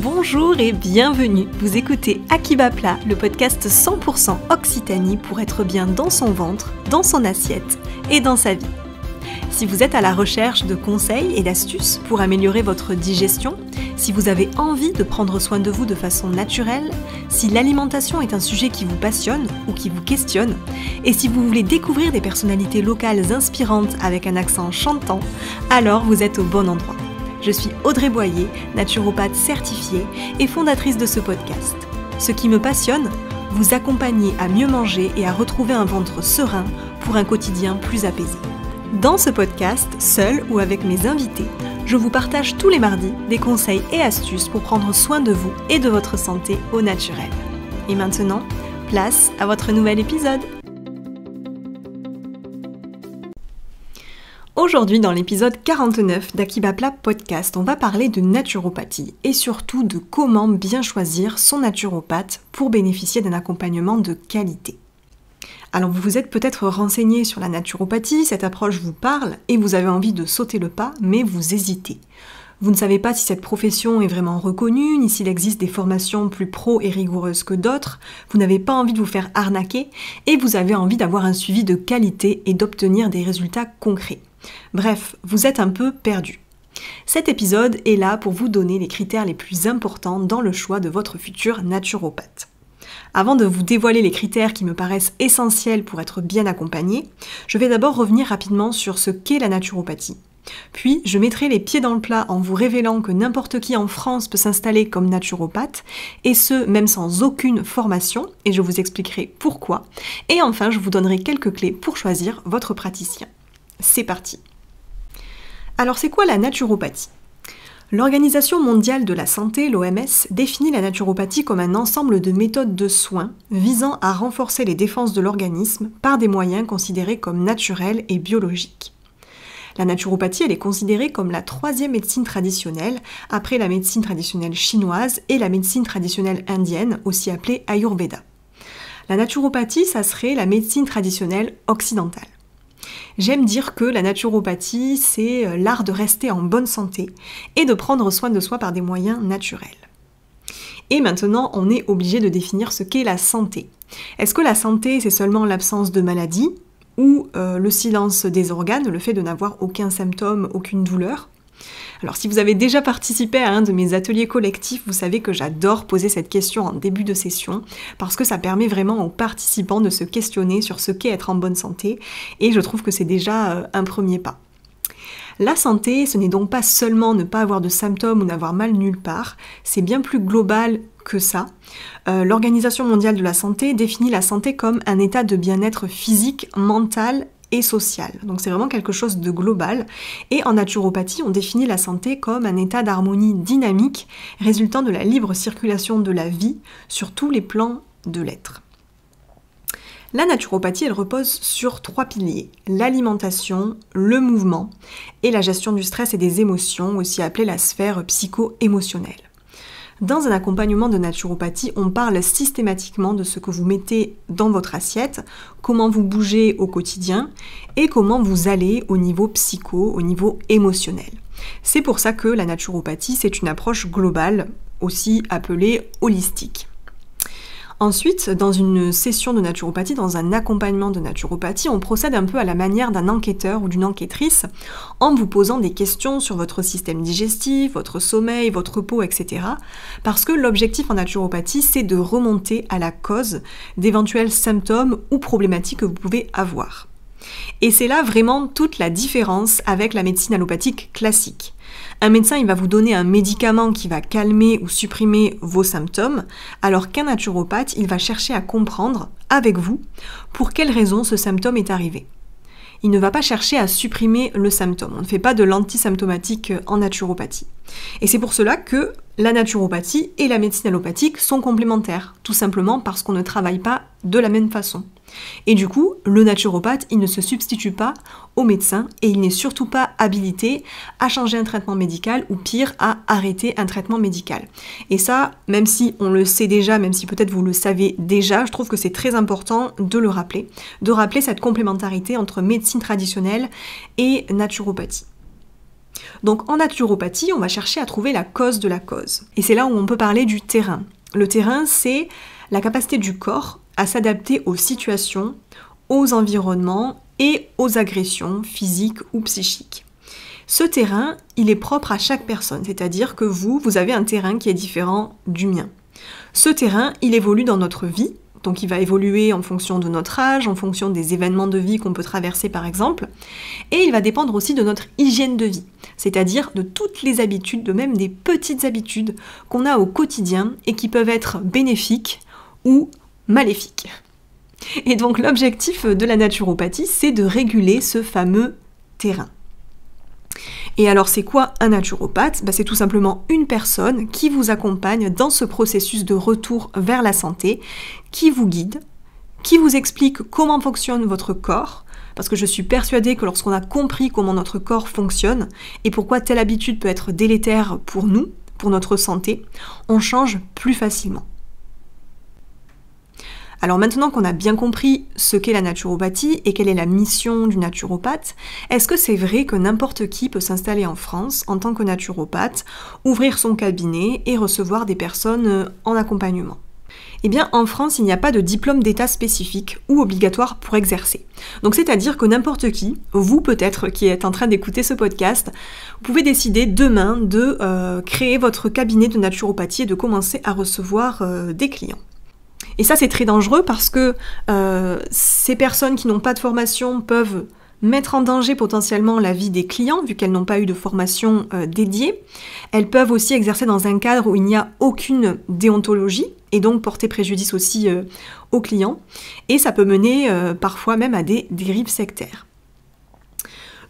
Bonjour et bienvenue, vous écoutez À qui va plat, le podcast 100% Occitanie pour être bien dans son ventre, dans son assiette et dans sa vie. Si vous êtes à la recherche de conseils et d'astuces pour améliorer votre digestion, si vous avez envie de prendre soin de vous de façon naturelle, si l'alimentation est un sujet qui vous passionne ou qui vous questionne, et si vous voulez découvrir des personnalités locales inspirantes avec un accent chantant, alors vous êtes au bon endroit. Je suis Audrey Boyer, naturopathe certifiée et fondatrice de ce podcast. Ce qui me passionne, vous accompagner à mieux manger et à retrouver un ventre serein pour un quotidien plus apaisé. Dans ce podcast, seul ou avec mes invités, je vous partage tous les mardis des conseils et astuces pour prendre soin de vous et de votre santé au naturel. Et maintenant, place à votre nouvel épisode. Aujourd'hui, dans l'épisode 49 d'À qui va plat podcast, on va parler de naturopathie et surtout de comment bien choisir son naturopathe pour bénéficier d'un accompagnement de qualité. Alors vous vous êtes peut-être renseigné sur la naturopathie, cette approche vous parle et vous avez envie de sauter le pas, mais vous hésitez. Vous ne savez pas si cette profession est vraiment reconnue, ni s'il existe des formations plus pro et rigoureuses que d'autres, vous n'avez pas envie de vous faire arnaquer et vous avez envie d'avoir un suivi de qualité et d'obtenir des résultats concrets. Bref, vous êtes un peu perdu. Cet épisode est là pour vous donner les critères les plus importants dans le choix de votre futur naturopathe. Avant de vous dévoiler les critères qui me paraissent essentiels pour être bien accompagné, je vais d'abord revenir rapidement sur ce qu'est la naturopathie. Puis, je mettrai les pieds dans le plat en vous révélant que n'importe qui en France peut s'installer comme naturopathe, et ce, même sans aucune formation, et je vous expliquerai pourquoi. Et enfin, je vous donnerai quelques clés pour choisir votre praticien. C'est parti. Alors, c'est quoi la naturopathie ? L'Organisation mondiale de la santé, l'OMS, définit la naturopathie comme un ensemble de méthodes de soins visant à renforcer les défenses de l'organisme par des moyens considérés comme naturels et biologiques. La naturopathie, elle est considérée comme la troisième médecine traditionnelle, après la médecine traditionnelle chinoise et la médecine traditionnelle indienne, aussi appelée Ayurveda. La naturopathie, ça serait la médecine traditionnelle occidentale. J'aime dire que la naturopathie, c'est l'art de rester en bonne santé et de prendre soin de soi par des moyens naturels. Et maintenant, on est obligé de définir ce qu'est la santé. Est-ce que la santé, c'est seulement l'absence de maladie ou le silence des organes, le fait de n'avoir aucun symptôme, aucune douleur ? Alors si vous avez déjà participé à un de mes ateliers collectifs, vous savez que j'adore poser cette question en début de session parce que ça permet vraiment aux participants de se questionner sur ce qu'est être en bonne santé et je trouve que c'est déjà un premier pas. La santé, ce n'est donc pas seulement ne pas avoir de symptômes ou n'avoir mal nulle part, c'est bien plus global que ça. L'Organisation mondiale de la santé définit la santé comme un état de bien-être physique, mental et social. Donc c'est vraiment quelque chose de global. Et en naturopathie, on définit la santé comme un état d'harmonie dynamique résultant de la libre circulation de la vie sur tous les plans de l'être. La naturopathie, elle repose sur 3 piliers, l'alimentation, le mouvement et la gestion du stress et des émotions, aussi appelée la sphère psycho-émotionnelle. Dans un accompagnement de naturopathie, on parle systématiquement de ce que vous mettez dans votre assiette, comment vous bougez au quotidien et comment vous allez au niveau psycho, au niveau émotionnel. C'est pour ça que la naturopathie, c'est une approche globale, aussi appelée holistique. Ensuite, dans une session de naturopathie, dans un accompagnement de naturopathie, on procède un peu à la manière d'un enquêteur ou d'une enquêtrice en vous posant des questions sur votre système digestif, votre sommeil, votre peau, etc. Parce que l'objectif en naturopathie, c'est de remonter à la cause d'éventuels symptômes ou problématiques que vous pouvez avoir. Et c'est là vraiment toute la différence avec la médecine allopathique classique. Un médecin, il va vous donner un médicament qui va calmer ou supprimer vos symptômes, alors qu'un naturopathe, il va chercher à comprendre, avec vous, pour quelle raison ce symptôme est arrivé. Il ne va pas chercher à supprimer le symptôme. On ne fait pas de l'antisymptomatique en naturopathie. Et c'est pour cela que la naturopathie et la médecine allopathique sont complémentaires, tout simplement parce qu'on ne travaille pas de la même façon. Et du coup, le naturopathe, il ne se substitue pas au médecin et il n'est surtout pas habilité à changer un traitement médical ou pire, à arrêter un traitement médical. Et ça, même si on le sait déjà, même si peut-être vous le savez déjà, je trouve que c'est très important de le rappeler, de rappeler cette complémentarité entre médecine traditionnelle et naturopathie. Donc en naturopathie, on va chercher à trouver la cause de la cause. Et c'est là où on peut parler du terrain. Le terrain, c'est la capacité du corps à s'adapter aux situations, aux environnements et aux agressions physiques ou psychiques. Ce terrain, il est propre à chaque personne, c'est-à-dire que vous avez un terrain qui est différent du mien. Ce terrain, il évolue dans notre vie, donc il va évoluer en fonction de notre âge, en fonction des événements de vie qu'on peut traverser par exemple, et il va dépendre aussi de notre hygiène de vie, c'est-à-dire de toutes les habitudes, de même des petites habitudes qu'on a au quotidien et qui peuvent être bénéfiques ou maléfiques. Et donc l'objectif de la naturopathie, c'est de réguler ce fameux terrain. Et alors c'est quoi un naturopathe ? C'est tout simplement une personne qui vous accompagne dans ce processus de retour vers la santé, qui vous guide, qui vous explique comment fonctionne votre corps, parce que je suis persuadée que lorsqu'on a compris comment notre corps fonctionne et pourquoi telle habitude peut être délétère pour nous, pour notre santé, on change plus facilement. Alors maintenant qu'on a bien compris ce qu'est la naturopathie et quelle est la mission du naturopathe, est-ce que c'est vrai que n'importe qui peut s'installer en France en tant que naturopathe, ouvrir son cabinet et recevoir des personnes en accompagnement ? Eh bien, en France, il n'y a pas de diplôme d'état spécifique ou obligatoire pour exercer. Donc, c'est-à-dire que n'importe qui, vous peut-être qui êtes en train d'écouter ce podcast, vous pouvez décider demain de créer votre cabinet de naturopathie et de commencer à recevoir des clients. Et ça, c'est très dangereux parce que ces personnes qui n'ont pas de formation peuvent mettre en danger potentiellement la vie des clients, vu qu'elles n'ont pas eu de formation dédiée. Elles peuvent aussi exercer dans un cadre où il n'y a aucune déontologie, et donc porter préjudice aussi aux clients. Et ça peut mener parfois même à des dérives sectaires.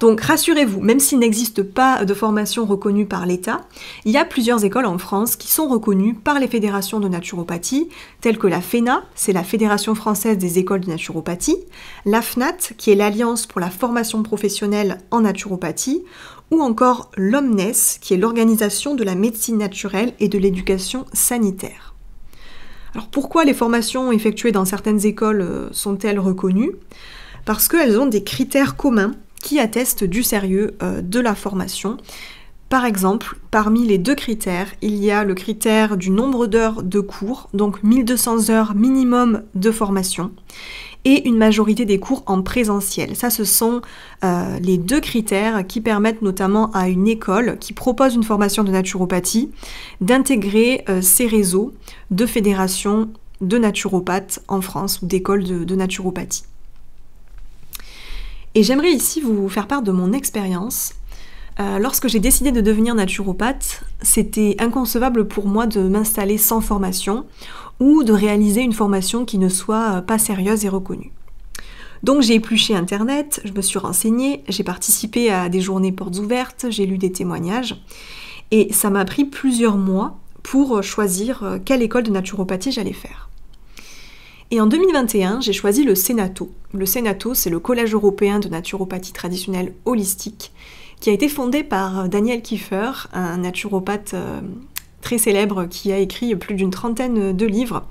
Donc rassurez-vous, même s'il n'existe pas de formation reconnue par l'État, il y a plusieurs écoles en France qui sont reconnues par les fédérations de naturopathie, telles que la FENA, c'est la Fédération française des écoles de naturopathie, l'AFNAT, qui est l'Alliance pour la formation professionnelle en naturopathie, ou encore l'OMNES, qui est l'Organisation de la médecine naturelle et de l'éducation sanitaire. Alors pourquoi les formations effectuées dans certaines écoles sont-elles reconnues ? Parce qu'elles ont des critères communs qui attestent du sérieux de la formation. Par exemple, parmi les deux critères, il y a le critère du nombre d'heures de cours, donc 1200 heures minimum de formation, et une majorité des cours en présentiel. Ça, ce sont les deux critères qui permettent notamment à une école qui propose une formation de naturopathie d'intégrer ces réseaux de fédérations de naturopathes en France ou d'écoles de naturopathie. Et j'aimerais ici vous faire part de mon expérience. Lorsque j'ai décidé de devenir naturopathe, c'était inconcevable pour moi de m'installer sans formation ou de réaliser une formation qui ne soit pas sérieuse et reconnue. Donc j'ai épluché Internet, je me suis renseignée, j'ai participé à des journées portes ouvertes, j'ai lu des témoignages et ça m'a pris plusieurs mois pour choisir quelle école de naturopathie j'allais faire. Et en 2021, j'ai choisi le CENATO. Le CENATO, c'est le Collège européen de naturopathie traditionnelle holistique, qui a été fondé par Daniel Kiefer, un naturopathe très célèbre qui a écrit plus d'une trentaine de livres.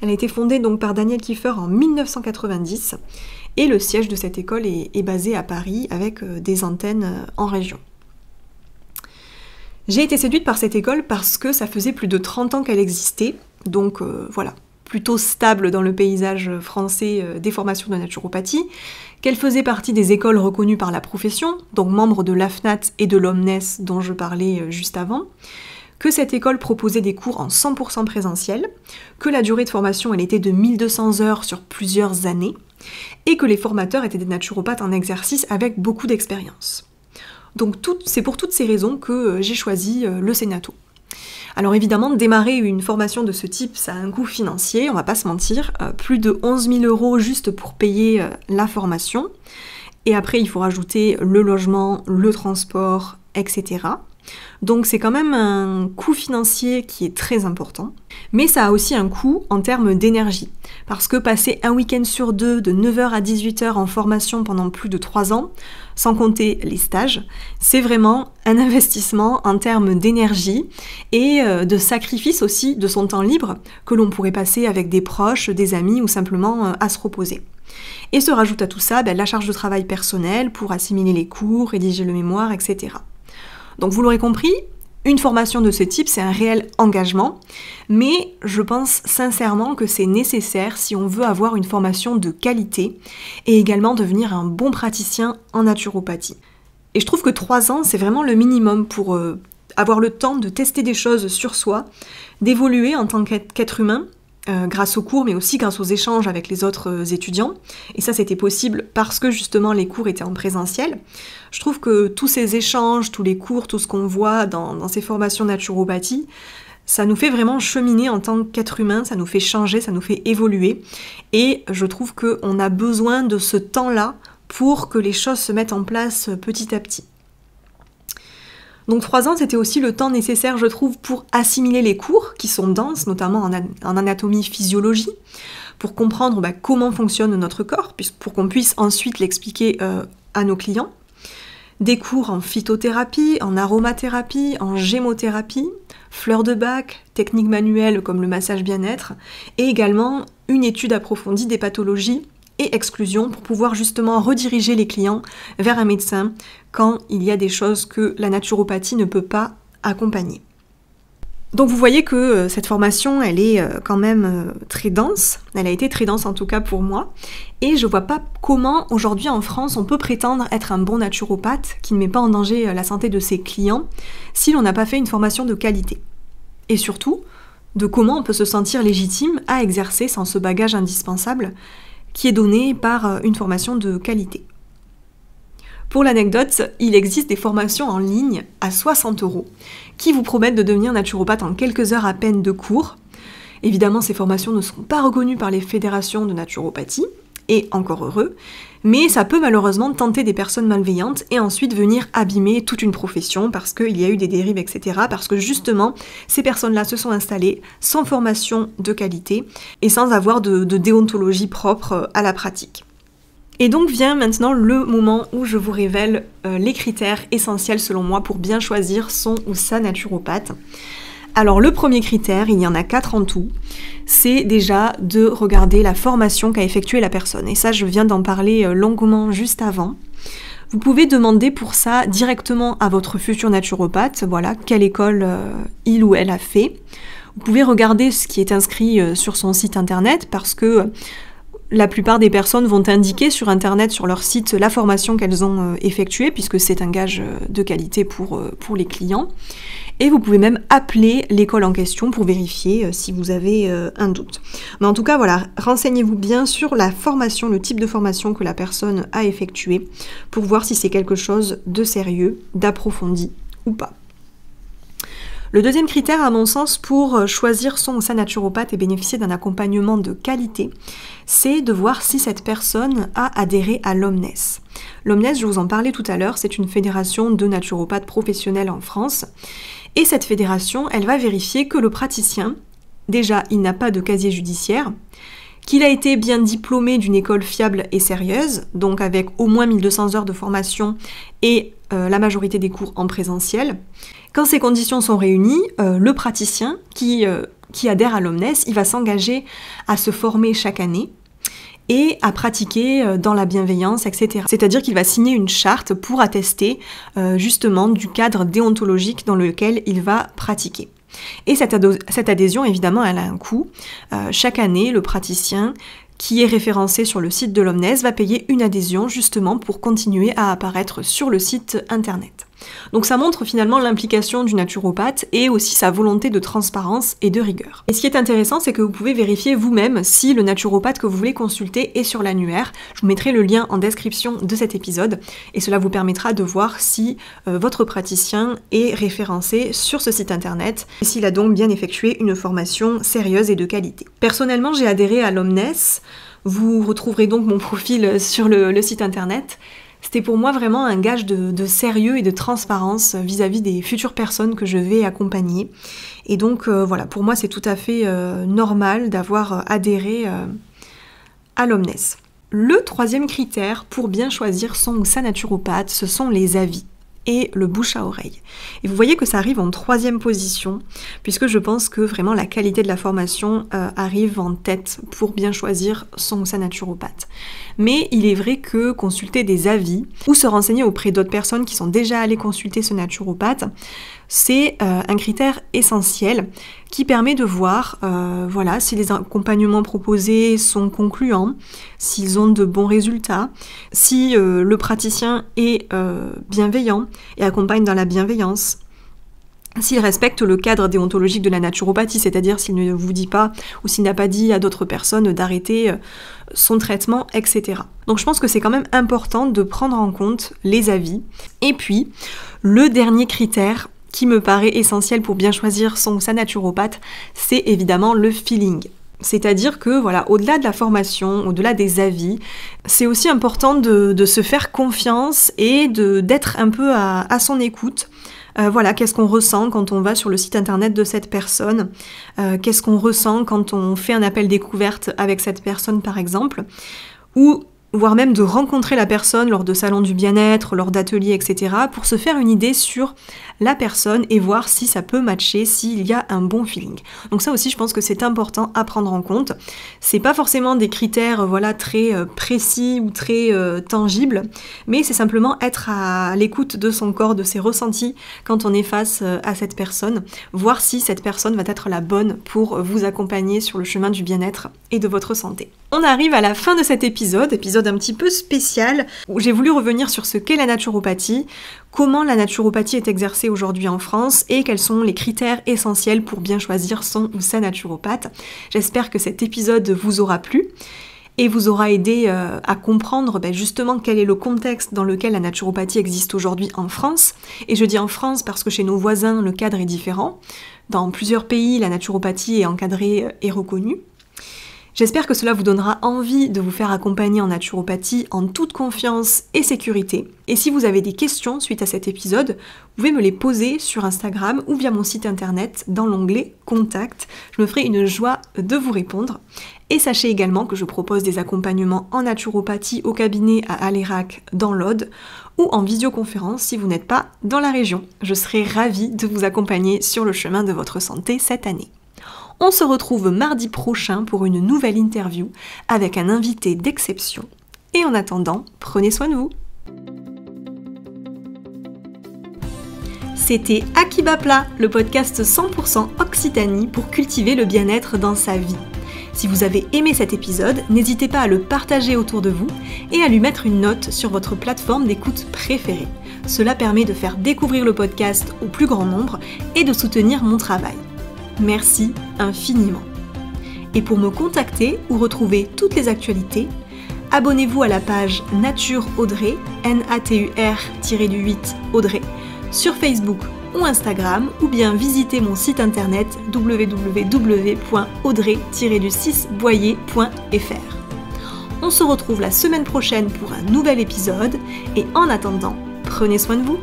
Elle a été fondée donc par Daniel Kiefer en 1990, et le siège de cette école est basé à Paris avec des antennes en région. J'ai été séduite par cette école parce que ça faisait plus de 30 ans qu'elle existait, donc voilà, plutôt stable dans le paysage français des formations de naturopathie, qu'elle faisait partie des écoles reconnues par la profession, donc membre de l'AFNAT et de l'OMNES dont je parlais juste avant, que cette école proposait des cours en 100% présentiel, que la durée de formation elle était de 1200 heures sur plusieurs années, et que les formateurs étaient des naturopathes en exercice avec beaucoup d'expérience. Donc c'est pour toutes ces raisons que j'ai choisi le CENATO. Alors évidemment, démarrer une formation de ce type, ça a un coût financier, on va pas se mentir, plus de 11 000 € juste pour payer la formation, et après il faut rajouter le logement, le transport, etc. Donc c'est quand même un coût financier qui est très important, mais ça a aussi un coût en termes d'énergie, parce que passer un week-end sur deux de 9h à 18h en formation pendant plus de 3 ans, sans compter les stages, c'est vraiment un investissement en termes d'énergie et de sacrifice aussi de son temps libre que l'on pourrait passer avec des proches, des amis ou simplement à se reposer. Et se rajoute à tout ça la charge de travail personnelle pour assimiler les cours, rédiger le mémoire, etc. Donc vous l'aurez compris, une formation de ce type, c'est un réel engagement, mais je pense sincèrement que c'est nécessaire si on veut avoir une formation de qualité et également devenir un bon praticien en naturopathie. Et je trouve que 3 ans, c'est vraiment le minimum pour avoir le temps de tester des choses sur soi, d'évoluer en tant qu'être humain, grâce aux cours, mais aussi grâce aux échanges avec les autres étudiants. Et ça, c'était possible parce que justement les cours étaient en présentiel. Je trouve que tous ces échanges, tous les cours, tout ce qu'on voit dans ces formations naturopathie, ça nous fait vraiment cheminer en tant qu'être humain, ça nous fait changer, ça nous fait évoluer. Et je trouve qu'on a besoin de ce temps-là pour que les choses se mettent en place petit à petit. Donc 3 ans, c'était aussi le temps nécessaire, je trouve, pour assimiler les cours, qui sont denses, notamment en anatomie-physiologie, pour comprendre comment fonctionne notre corps, pour qu'on puisse ensuite l'expliquer à nos clients. Des cours en phytothérapie, en aromathérapie, en gémothérapie, fleurs de bac, techniques manuelles comme le massage bien-être, et également une étude approfondie des pathologies et exclusion pour pouvoir justement rediriger les clients vers un médecin quand il y a des choses que la naturopathie ne peut pas accompagner. Donc vous voyez que cette formation, elle est quand même très dense, elle a été très dense en tout cas pour moi, et je vois pas comment aujourd'hui en France on peut prétendre être un bon naturopathe qui ne met pas en danger la santé de ses clients si l'on n'a pas fait une formation de qualité. Et surtout, de comment on peut se sentir légitime à exercer sans ce bagage indispensable qui est donné par une formation de qualité. Pour l'anecdote, il existe des formations en ligne à 60 € qui vous promettent de devenir naturopathe en quelques heures à peine de cours. Évidemment, ces formations ne seront pas reconnues par les fédérations de naturopathie, et encore heureux, mais ça peut malheureusement tenter des personnes malveillantes et ensuite venir abîmer toute une profession parce qu'il y a eu des dérives, etc. Parce que justement, ces personnes-là se sont installées sans formation de qualité et sans avoir de déontologie propre à la pratique. Et donc vient maintenant le moment où je vous révèle les critères essentiels selon moi pour bien choisir son ou sa naturopathe. Alors le premier critère, il y en a 4 en tout, c'est déjà de regarder la formation qu'a effectuée la personne. Et ça, je viens d'en parler longuement juste avant. Vous pouvez demander pour ça directement à votre futur naturopathe, voilà, quelle école il ou elle a fait. Vous pouvez regarder ce qui est inscrit sur son site internet parce que la plupart des personnes vont indiquer sur internet, sur leur site, la formation qu'elles ont effectuée puisque c'est un gage de qualité pour les clients. Et vous pouvez même appeler l'école en question pour vérifier si vous avez un doute. Mais en tout cas, voilà, renseignez-vous bien sur la formation, le type de formation que la personne a effectuée pour voir si c'est quelque chose de sérieux, d'approfondi ou pas. Le deuxième critère, à mon sens, pour choisir son ou sa naturopathe et bénéficier d'un accompagnement de qualité, c'est de voir si cette personne a adhéré à l'Omnes. L'Omnes, je vous en parlais tout à l'heure, c'est une fédération de naturopathes professionnels en France. Et cette fédération, elle va vérifier que le praticien, déjà, il n'a pas de casier judiciaire, qu'il a été bien diplômé d'une école fiable et sérieuse, donc avec au moins 1200 heures de formation et la majorité des cours en présentiel. Quand ces conditions sont réunies, le praticien qui adhère à l'Omnes, il va s'engager à se former chaque année et à pratiquer dans la bienveillance, etc. C'est-à-dire qu'il va signer une charte pour attester justement du cadre déontologique dans lequel il va pratiquer. Et cette adhésion, évidemment, elle a un coût. Chaque année, le praticien qui est référencé sur le site de l'Omnes va payer une adhésion justement pour continuer à apparaître sur le site internet. Donc ça montre finalement l'implication du naturopathe et aussi sa volonté de transparence et de rigueur. Et ce qui est intéressant, c'est que vous pouvez vérifier vous-même si le naturopathe que vous voulez consulter est sur l'annuaire. Je vous mettrai le lien en description de cet épisode et cela vous permettra de voir si votre praticien est référencé sur ce site internet et s'il a donc bien effectué une formation sérieuse et de qualité. Personnellement, j'ai adhéré à l'Omnes. Vous retrouverez donc mon profil sur le site internet. C'était pour moi vraiment un gage de sérieux et de transparence vis-à-vis des futures personnes que je vais accompagner. Et donc voilà, pour moi c'est tout à fait normal d'avoir adhéré à l'Omnes. Le troisième critère pour bien choisir son ou sa naturopathe, ce sont les avis. et le bouche à oreille. Et vous voyez que ça arrive en 3e position, puisque je pense que vraiment la qualité de la formation arrive en tête pour bien choisir son ou sa naturopathe. Mais il est vrai que consulter des avis ou se renseigner auprès d'autres personnes qui sont déjà allées consulter ce naturopathe, c'est un critère essentiel qui permet de voir si les accompagnements proposés sont concluants, s'ils ont de bons résultats, si le praticien est bienveillant et accompagne dans la bienveillance, s'il respecte le cadre déontologique de la naturopathie, c'est-à-dire s'il ne vous dit pas ou s'il n'a pas dit à d'autres personnes d'arrêter son traitement, etc. Donc je pense que c'est quand même important de prendre en compte les avis. Et puis, le dernier critère qui me paraît essentiel pour bien choisir son ou sa naturopathe, c'est évidemment le feeling. C'est-à-dire que, voilà, au-delà de la formation, au-delà des avis, c'est aussi important de se faire confiance et d'être un peu à son écoute. Qu'est-ce qu'on ressent quand on va sur le site internet de cette personne, qu'est-ce qu'on ressent quand on fait un appel découverte avec cette personne par exemple, ou voire même de rencontrer la personne lors de salons du bien-être, lors d'ateliers, etc., pour se faire une idée sur la personne et voir si ça peut matcher, s'il y a un bon feeling. Donc ça aussi, je pense que c'est important à prendre en compte. C'est pas forcément des critères très précis ou très tangibles, mais c'est simplement être à l'écoute de son corps, de ses ressentis quand on est face à cette personne, voir si cette personne va être la bonne pour vous accompagner sur le chemin du bien-être et de votre santé. On arrive à la fin de cet épisode un petit peu spécial, où j'ai voulu revenir sur ce qu'est la naturopathie, comment la naturopathie est exercée aujourd'hui en France et quels sont les critères essentiels pour bien choisir son ou sa naturopathe. J'espère que cet épisode vous aura plu et vous aura aidé à comprendre justement quel est le contexte dans lequel la naturopathie existe aujourd'hui en France. Et je dis en France parce que chez nos voisins, le cadre est différent. Dans plusieurs pays, la naturopathie est encadrée et reconnue. J'espère que cela vous donnera envie de vous faire accompagner en naturopathie en toute confiance et sécurité. Et si vous avez des questions suite à cet épisode, vous pouvez me les poser sur Instagram ou via mon site internet dans l'onglet Contact. Je me ferai une joie de vous répondre. Et sachez également que je propose des accompagnements en naturopathie au cabinet à Alérac dans l'Aude ou en visioconférence si vous n'êtes pas dans la région. Je serai ravie de vous accompagner sur le chemin de votre santé cette année. On se retrouve mardi prochain pour une nouvelle interview avec un invité d'exception. Et en attendant, prenez soin de vous. C'était Akiba Plat, le podcast 100% Occitanie pour cultiver le bien-être dans sa vie. Si vous avez aimé cet épisode, n'hésitez pas à le partager autour de vous et à lui mettre une note sur votre plateforme d'écoute préférée. Cela permet de faire découvrir le podcast au plus grand nombre et de soutenir mon travail. Merci infiniment. Et pour me contacter ou retrouver toutes les actualités, abonnez-vous à la page Nature Audrey, NATUR-8 Audrey, sur Facebook ou Instagram, ou bien visitez mon site internet www.audrey-boyer.fr. On se retrouve la semaine prochaine pour un nouvel épisode, et en attendant, prenez soin de vous.